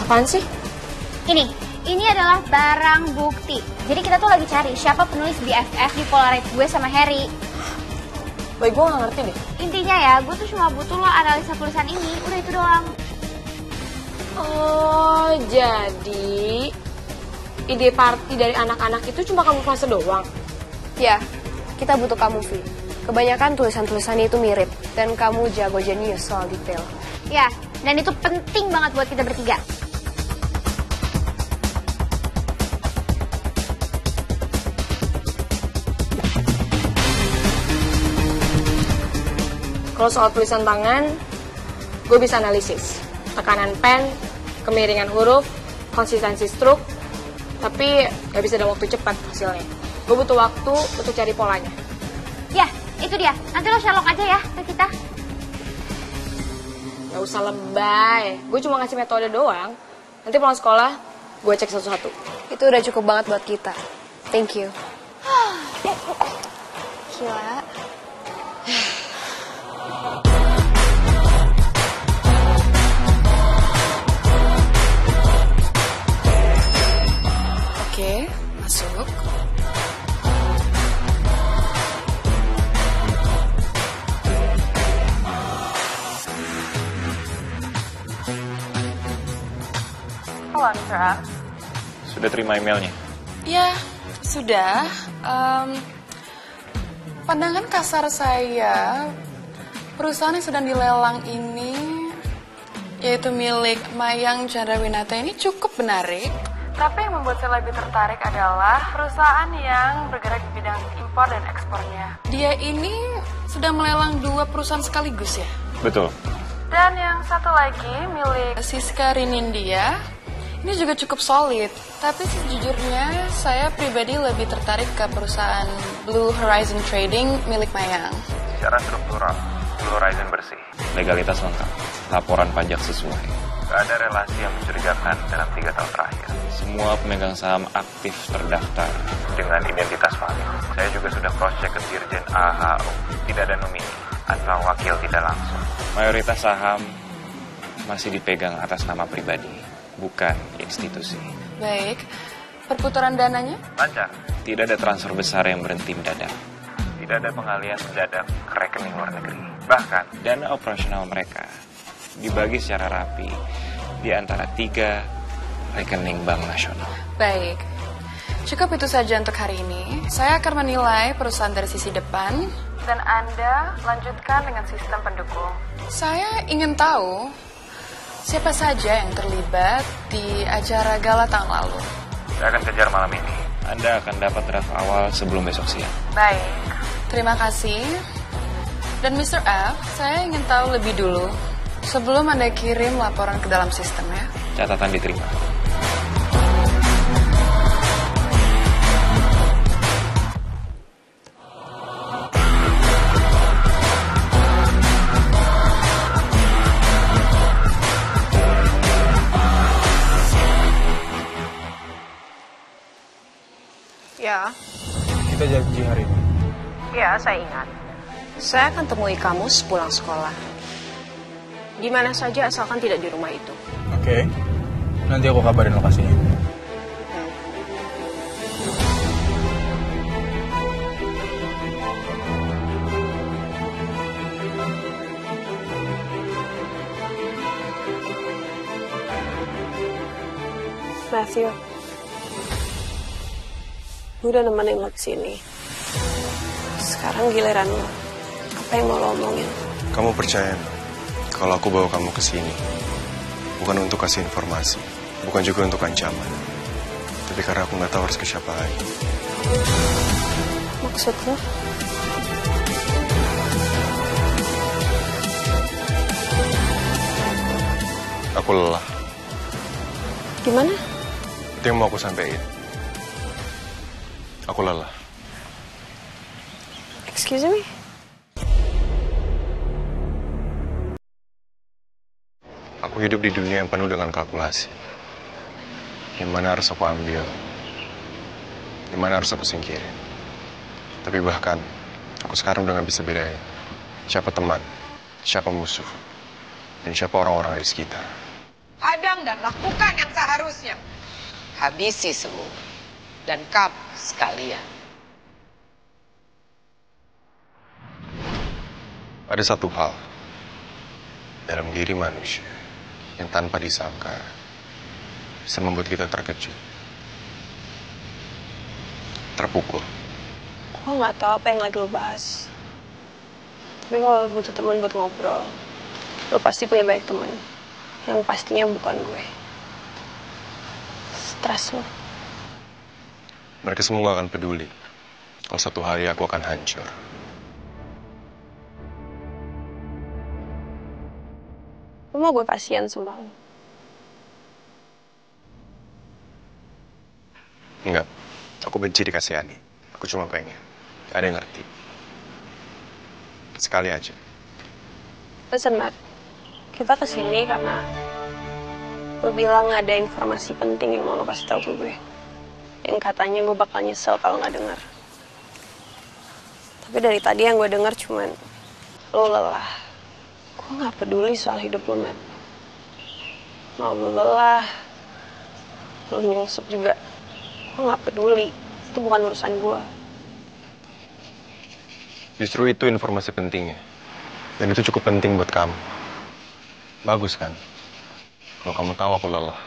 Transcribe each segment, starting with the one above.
Apaan sih? Ini adalah barang bukti. Jadi kita tuh lagi cari siapa penulis BFF di Polaroid gue sama Harry. Boy, gue gak ngerti deh. Intinya ya, gue tuh cuma butuh lo analisa tulisan ini. Udah itu doang. Oh, jadi ide party dari anak-anak itu cuma kamuflase doang? Ya, kita butuh kamu, Vi. Kebanyakan tulisan-tulisannya itu mirip, dan kamu jago jenius soal detail. Ya, dan itu penting banget buat kita bertiga. Kalau soal tulisan tangan, gue bisa analisis. Tekanan pen, kemiringan huruf, konsistensi stroke, tapi gak bisa dalam waktu cepat hasilnya. Gue butuh waktu untuk cari polanya. Ya, itu dia. Nanti lo Sherlock aja ya ke kita. Gak usah lebay, gue cuma ngasih metode doang. Nanti pulang sekolah, gue cek satu-satu. Itu udah cukup banget buat kita. Thank you. Gila. Oke, masuk. Halo, Mr. A. Sudah terima emailnya? Ya, sudah. Pandangan kasar saya, perusahaan yang sedang dilelang ini, yaitu milik Mayang Chandrawinata ini cukup menarik. Tapi yang membuat saya lebih tertarik adalah perusahaan yang bergerak di bidang impor dan ekspornya. Dia ini sudah melelang 2 perusahaan sekaligus ya? Betul. Dan yang satu lagi milik Siska Rinindia, ini juga cukup solid. Tapi sejujurnya saya pribadi lebih tertarik ke perusahaan Blue Horizon Trading milik Mayang. Secara struktural, Blue Horizon bersih, legalitas lengkap, laporan pajak sesuai. Gak ada relasi yang mencurigakan dalam 3 tahun terakhir. Semua pemegang saham aktif terdaftar dengan identitas valid. Saya juga sudah cross-check ke Dirjen AHO. Tidak ada nomini atau wakil tidak langsung. Mayoritas saham masih dipegang atas nama pribadi, bukan institusi. Baik, perputaran dananya? Lancar. Tidak ada transfer besar yang berhenti mendadak. Tidak ada pengalian mendadak ke rekening luar negeri. Bahkan, dana operasional mereka dibagi secara rapi di antara 3 rekening bank nasional. Baik, cukup itu saja untuk hari ini. Saya akan menilai perusahaan dari sisi depan, dan Anda lanjutkan dengan sistem pendukung. Saya ingin tahu siapa saja yang terlibat di acara gala tahun lalu. Saya akan kejar malam ini. Anda akan dapat draft awal sebelum besok siang. Baik, terima kasih. Dan Mr. F, saya ingin tahu lebih dulu sebelum Anda kirim laporan ke dalam sistem ya. Catatan diterima. Ya. Kita janji hari ini. Ya, saya ingat. Saya akan temui kamu sepulang sekolah. Di mana saja asalkan tidak di rumah itu. Oke. Nanti aku kabarin lokasinya. Matthew, gue udah nemenin lo kesini. Sekarang giliran lo. Apa yang mau lo omongin? Kamu percaya kalau aku bawa kamu ke sini bukan untuk kasih informasi, bukan juga untuk ancaman, tapi karena aku nggak tahu harus ke siapa lagi. Maksud lo? Aku lelah. Gimana? Itu yang mau aku sampaikan. Aku lelah. Excuse me? Aku hidup di dunia yang penuh dengan kalkulasi. Yang mana harus aku ambil, yang mana harus aku singkirin. Tapi bahkan, aku sekarang udah gak bisa bedain siapa teman, siapa musuh, dan siapa orang-orang di sekitar. hadang dan lakukan yang seharusnya. Habisi semua. Dan kamu sekalian. Ada satu hal dalam diri manusia yang tanpa disangka bisa membuat kita terkejut, terpukul. Gue nggak tahu apa yang lagi lo bahas. Tapi kalau lo butuh teman buat ngobrol, lo pasti punya banyak teman. Yang pastinya bukan gue. Stres lo. Mereka semua gak akan peduli kalau satu hari aku akan hancur. Lo mau gue kasihan sama lo? Enggak, aku benci dikasihani. Aku cuma pengen ada yang ngerti. Sekali aja. Listen, Matt. Kita kesini karena lo bilang ada informasi penting yang mau lo kasih tahu ke gue. Yang katanya gue bakal nyesel kalau nggak dengar. Tapi dari tadi yang gue dengar cuman lo lelah. Gue nggak peduli soal hidup lo, Matt. Mau lo lelah, lo nyungsep juga. Gue nggak peduli. Itu bukan urusan gue. Justru itu informasi pentingnya. Dan itu cukup penting buat kamu. Bagus kan? Kalau kamu tahu aku lelah,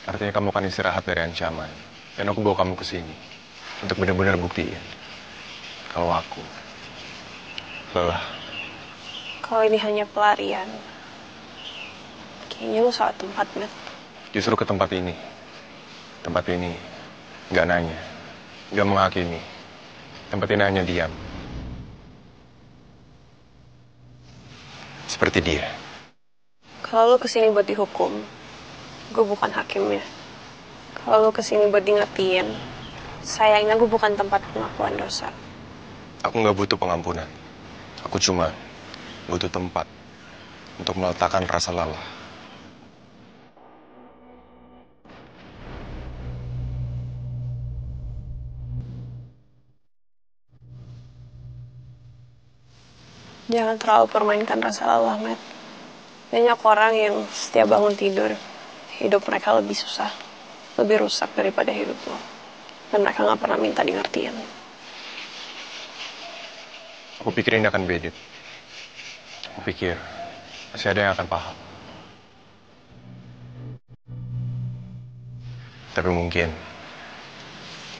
artinya kamu akan istirahat dari ancaman. Dan aku bawa kamu ke sini untuk benar-benar buktiin kalau aku lelah. Kalau ini hanya pelarian, kayaknya lo salah tempat, Matt. Justru ke tempat ini. Tempat ini nggak nanya, nggak menghakimi. Tempat ini hanya diam. Seperti dia. Kalau lo kesini buat dihukum, gue bukan hakimnya. Kalau lo kesini buat diingetin, sayangnya gue bukan tempat pengakuan dosa. Aku nggak butuh pengampunan. Aku cuma butuh tempat untuk meletakkan rasa lelah. Jangan terlalu permainkan rasa lelah, Matt. Banyak orang yang setiap bangun tidur, hidup mereka lebih susah, lebih rusak daripada hidup lo. Dan mereka nggak pernah minta di ngertiin. Aku pikir ini akan beda. Aku pikir masih ada yang akan paham. Tapi mungkin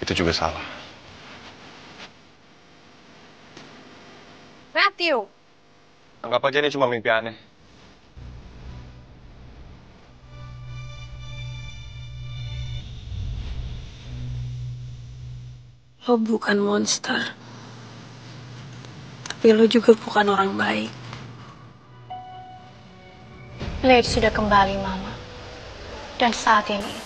itu juga salah. Matthew! Anggap aja ini cuma mimpi aneh. Lo bukan monster. Tapi lo juga bukan orang baik. Blade sudah kembali, Mama. Dan saat ini,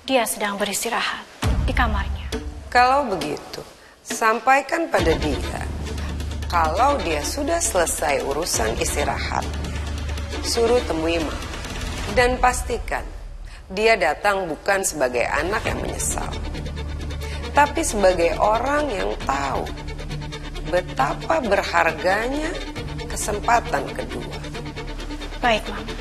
dia sedang beristirahat di kamarnya. Kalau begitu, sampaikan pada dia kalau dia sudah selesai urusan istirahat, suruh temui Mama. Dan pastikan dia datang bukan sebagai anak yang menyesal, tapi sebagai orang yang tahu betapa berharganya kesempatan kedua. Baik, Mama.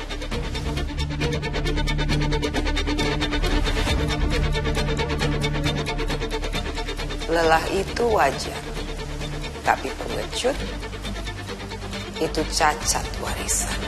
Lelah itu wajar, tapi pengecut itu cacat warisan.